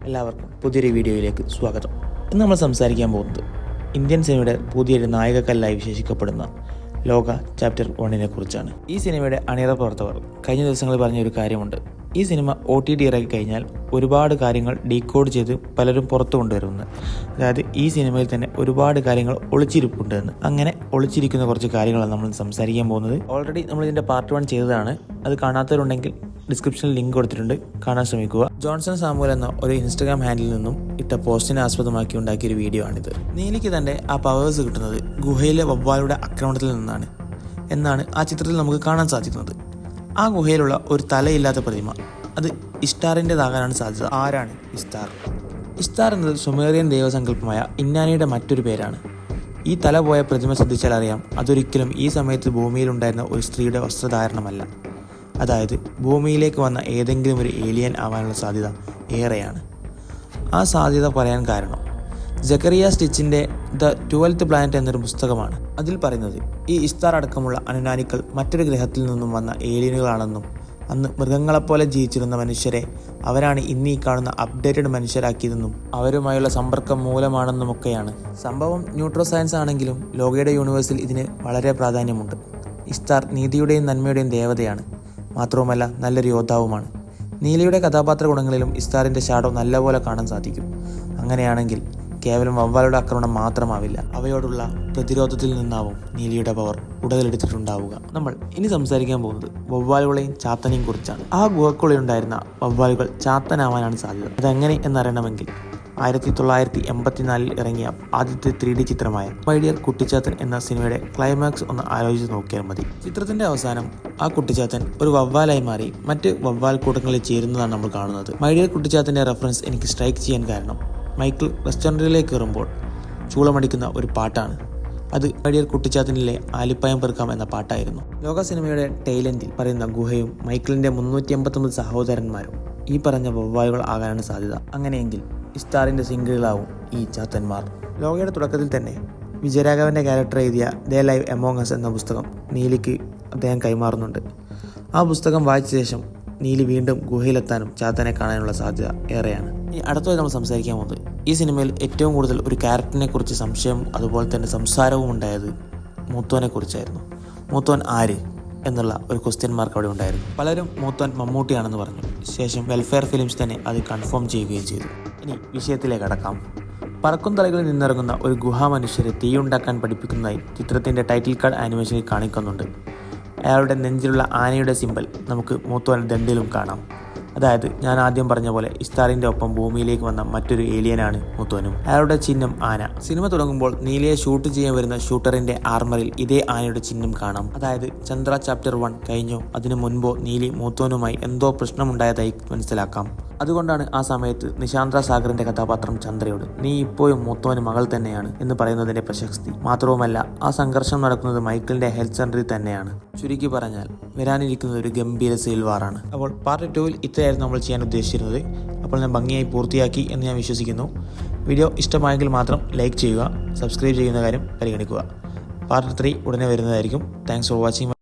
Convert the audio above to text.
എല്ലാവർക്കും പുതിയൊരു വീഡിയോയിലേക്ക് സ്വാഗതം. ഇന്ന് നമ്മൾ സംസാരിക്കാൻ പോകുന്നത് ഇന്ത്യൻ സിനിമയുടെ പുതിയൊരു നായകക്കല്ലായി വിശേഷിക്കപ്പെടുന്ന ലോക ചാപ്റ്റർ 1 കുറിച്ചാണ്. ഈ സിനിമയുടെ അണിയറ പ്രവർത്തകർ കഴിഞ്ഞ ദിവസങ്ങളിൽ പറഞ്ഞൊരു കാര്യമുണ്ട്. ഈ സിനിമ OTT ഇറക്കി കഴിഞ്ഞാൽ ഒരുപാട് കാര്യങ്ങൾ ഡീകോഡ് ചെയ്ത് പലരും പുറത്തു കൊണ്ടുവരുമെന്ന്. അതായത് ഈ സിനിമയിൽ തന്നെ ഒരുപാട് കാര്യങ്ങൾ ഒളിച്ചിരിപ്പുണ്ട് എന്ന്. അങ്ങനെ ഒളിച്ചിരിക്കുന്ന കുറച്ച് കാര്യങ്ങളാണ് നമ്മൾ സംസാരിക്കാൻ പോകുന്നത്. ഓൾറെഡി നമ്മൾ ഇതിൻ്റെ പാർട്ട് 1 ചെയ്തതാണ്. അത് കാണാത്തവരുണ്ടെങ്കിൽ ഡിസ്ക്രിപ്ഷനിൽ ലിങ്ക് കൊടുത്തിട്ടുണ്ട്, കാണാൻ ശ്രമിക്കുക. ജോൺസൺ സാമുവൽ എന്ന ഒരു ഇൻസ്റ്റഗ്രാം ഹാൻഡിൽ നിന്നും ഇട്ട പോസ്റ്റിനെ ആസ്പദമാക്കി ഉണ്ടാക്കിയൊരു വീഡിയോ ആണിത്. നീലിക്ക് തന്റെ ആ പവേഴ്സ് കിട്ടുന്നത് ഗുഹയിലെ വവ്വാലുടെ ആക്രമണത്തിൽ നിന്നാണ് എന്നാണ് ആ ചിത്രത്തിൽ നമുക്ക് കാണാൻ സാധിക്കുന്നത്. ആ ഗുഹയിലുള്ള ഒരു തലയില്ലാത്ത പ്രതിമ, അത് ഇഷ്ടാറിൻ്റെതാകാനാണ് സാധ്യത. ആരാണ് ഇഷ്ടാർ? ഇഷ്ടാർ എന്നത് സുമേറിയൻ ദൈവസങ്കല്പമായ ഇന്നാനിയുടെ മറ്റൊരു പേരാണ്. ഈ തല പോയ പ്രതിമ ശ്രദ്ധിച്ചാൽ അറിയാം, അതൊരിക്കലും ഈ സമയത്ത് ഭൂമിയിലുണ്ടായിരുന്ന ഒരു സ്ത്രീയുടെ വസ്ത്രധാരണമല്ല. അതായത് ഭൂമിയിലേക്ക് വന്ന ഏതെങ്കിലും ഒരു ഏലിയൻ ആവാനുള്ള സാധ്യത ഏറെയാണ്. ആ സാധ്യത പറയാൻ കാരണം ജക്കറിയ സ്റ്റിച്ചിൻ്റെ ദ 12th പ്ലാനറ്റ് എന്നൊരു പുസ്തകമാണ്. അതിൽ പറയുന്നത് ഈ ഇഷ്താർ അടക്കമുള്ള അനുനാനിക്കൾ മറ്റൊരു ഗ്രഹത്തിൽ നിന്നും വന്ന ഏലിയനുകളാണെന്നും അന്ന് മൃഗങ്ങളെപ്പോലെ ജീവിച്ചിരുന്ന മനുഷ്യരെ അവരാണ് ഇന്ന് ഈ കാണുന്ന അപ്ഡേറ്റഡ് മനുഷ്യരാക്കിയതെന്നും അവരുമായുള്ള സമ്പർക്കം മൂലമാണെന്നുമൊക്കെയാണ്. സംഭവം ന്യൂട്രോ സയൻസ് ആണെങ്കിലും ലോകയുടെ യൂണിവേഴ്സിൽ ഇതിന് വളരെ പ്രാധാന്യമുണ്ട്. ഇഷ്താർ നീതിയുടെയും നന്മയുടെയും ദേവതയാണ്. മാത്രവുമല്ല നല്ലൊരു യോദ്ധാവുമാണ്. നീലയുടെ കഥാപാത്ര ഗുണങ്ങളിലും ഇഷ്താറിൻ്റെ ഷാഡോ നല്ലപോലെ കാണാൻ സാധിക്കും. അങ്ങനെയാണെങ്കിൽ കേവലം വവ്വാലുടെ ആക്രമണം മാത്രമാവില്ല, അവയോടുള്ള പ്രതിരോധത്തിൽ നിന്നാവും നീലിയുടെ പവർ ഉടലെടുത്തിട്ടുണ്ടാവുക. നമ്മൾ ഇനി സംസാരിക്കാൻ പോകുന്നത് വവ്വാലുകളെയും ചാത്തനെയും കുറിച്ചാണ്. ആ ഗുഹക്കുള്ളിലുണ്ടായിരുന്ന വവ്വാലുകൾ ചാത്തനാവാനാണ് സാധ്യത. അതെങ്ങനെ എന്നറിയണമെങ്കിൽ 1984 ഇറങ്ങിയ ആദ്യത്തെ 3D ചിത്രമായ മൈ ഡിയർ കുട്ടിച്ചാത്തൻ എന്ന സിനിമയുടെ ക്ലൈമാക്സ് ഒന്ന് ആലോചിച്ച് നോക്കിയാൽ മതി. ചിത്രത്തിന്റെ അവസാനം ആ കുട്ടിച്ചാത്തൻ ഒരു വവ്വാലായി മാറി മറ്റ് വവ്വാൽ കൂട്ടങ്ങളിൽ ചേരുന്നതാണ് നമ്മൾ കാണുന്നത്. മൈ ഡിയർ കുട്ടിച്ചാത്തന്റെ റെഫറൻസ് എനിക്ക് സ്ട്രൈക്ക് ചെയ്യാൻ കാരണം മൈക്കിൾ റെസ്റ്റോറൻറ്റിലേക്ക് കയറുമ്പോൾ ചൂളമടിക്കുന്ന ഒരു പാട്ടാണ്. അത് മൈ ഡിയർ കുട്ടിച്ചാത്തനിലെ ആലിപ്പായം പെറുക്കാം എന്ന പാട്ടായിരുന്നു. ലോക സിനിമയുടെ ടൈലൻഡിൽ പറയുന്ന ഗുഹയും മൈക്കിളിന്റെ 389 സഹോദരന്മാരും ഈ പറഞ്ഞ വവ്വാലുകൾ ആകാനാണ് സാധ്യത. അങ്ങനെയെങ്കിൽ ഇഷ്താറിന്റെ സിംഗിളാവും ഈ ചാത്തന്മാർ. ലോകയുടെ തുടക്കത്തിൽ തന്നെ വിജയരാഘവന്റെ ക്യാരക്ടർ എഴുതിയ ദേ ലൈവ് എമോങ് അസ് എന്ന പുസ്തകം നീലിക്ക് അദ്ദേഹം കൈമാറുന്നുണ്ട്. ആ പുസ്തകം വായിച്ച ശേഷം നീലി വീണ്ടും ഗുഹയിലെത്താനും ചാത്തനെ കാണാനുള്ള സാധ്യത ഏറെയാണ്. ഇനി അടുത്തതായി നമ്മൾ സംസാരിക്കാൻ പോകുന്നത് ഈ സിനിമയിൽ ഏറ്റവും കൂടുതൽ ഒരു ക്യാരക്ടറിനെ കുറിച്ച് സംശയവും അതുപോലെ തന്നെ സംസാരവും ഉണ്ടായത് മൂത്തോനെ കുറിച്ചായിരുന്നു. മൂത്തോൻ ആര് എന്നുള്ള ഒരു ക്വസ്റ്റ്യൻ മാർക്ക് അവിടെ ഉണ്ടായിരുന്നു. പലരും മൂത്തോൻ മമ്മൂട്ടിയാണെന്ന് പറഞ്ഞു. ശേഷം വെൽഫെയർ ഫിലിംസ് തന്നെ അത് കൺഫേം ചെയ്യുകയും ചെയ്തു. ഇനി വിഷയത്തിലേക്ക് കടക്കാം. പറക്കും തലകളിൽ നിന്നിറങ്ങുന്ന ഒരു ഗുഹാമനുഷ്യരെ തീയുണ്ടാക്കാൻ പഠിപ്പിക്കുന്നതായി ചിത്രത്തിൻ്റെ ടൈറ്റിൽ കാർഡ് ആനിമേഷനിൽ കാണിക്കുന്നുണ്ട്. അയാളുടെ നെഞ്ചിലുള്ള ആനയുടെ സിമ്പൽ നമുക്ക് മൂത്തോൻ ദണ്ടിലും കാണാം. അതായത് ഞാൻ ആദ്യം പറഞ്ഞ പോലെ ഇഷ്താറിന്റെ ഒപ്പം ഭൂമിയിലേക്ക് വന്ന മറ്റൊരു ഏലിയനാണ് മൂത്തോനും. അയാളുടെ ചിഹ്നം ആന. സിനിമ തുടങ്ങുമ്പോൾ നീലയെ ഷൂട്ട് ചെയ്യാൻ വരുന്ന ഷൂട്ടറിന്റെ ആർമറിൽ ഇതേ ആനയുടെ ചിഹ്നം കാണാം. അതായത് ചന്ദ്ര ചാപ്റ്റർ 1 കഴിഞ്ഞോ അതിനു മുൻപോ നീലി മൂത്തോനുമായി എന്തോ പ്രശ്നമുണ്ടായതായി മനസ്സിലാക്കാം. അതുകൊണ്ടാണ് ആ സമയത്ത് നിശാന്ത്ര സാഗറിന്റെ കഥാപാത്രം ചന്ദ്രയോട് നീ ഇപ്പോഴും മൂത്തോന് മകൾ തന്നെയാണ് എന്ന് പറയുന്നതിന്റെ പ്രശസ്തി. മാത്രവുമല്ല ആ സംഘർഷം നടക്കുന്നത് മൈക്കിളിന്റെ ഹെൽത്ത് സെന്ററിൽ തന്നെയാണ്. ചുരുക്കി പറഞ്ഞാൽ വരാനിരിക്കുന്നത് ഒരു ഗംഭീര സിൽവാറാണ്. അപ്പോൾ പാർട്ട് 2 ഇത്രയായിരുന്നു നമ്മൾ ചെയ്യാൻ ഉദ്ദേശിച്ചിരുന്നത്. അപ്പോൾ ഞാൻ ഭംഗിയായി പൂർത്തിയാക്കി എന്ന് ഞാൻ വിശ്വസിക്കുന്നു. വീഡിയോ ഇഷ്ടമായെങ്കിൽ മാത്രം ലൈക്ക് ചെയ്യുക, സബ്സ്ക്രൈബ് ചെയ്യുന്ന കാര്യം പരിഗണിക്കുക. പാർട്ട് 3 ഉടനെ വരുന്നതായിരിക്കും. Thanks for watching.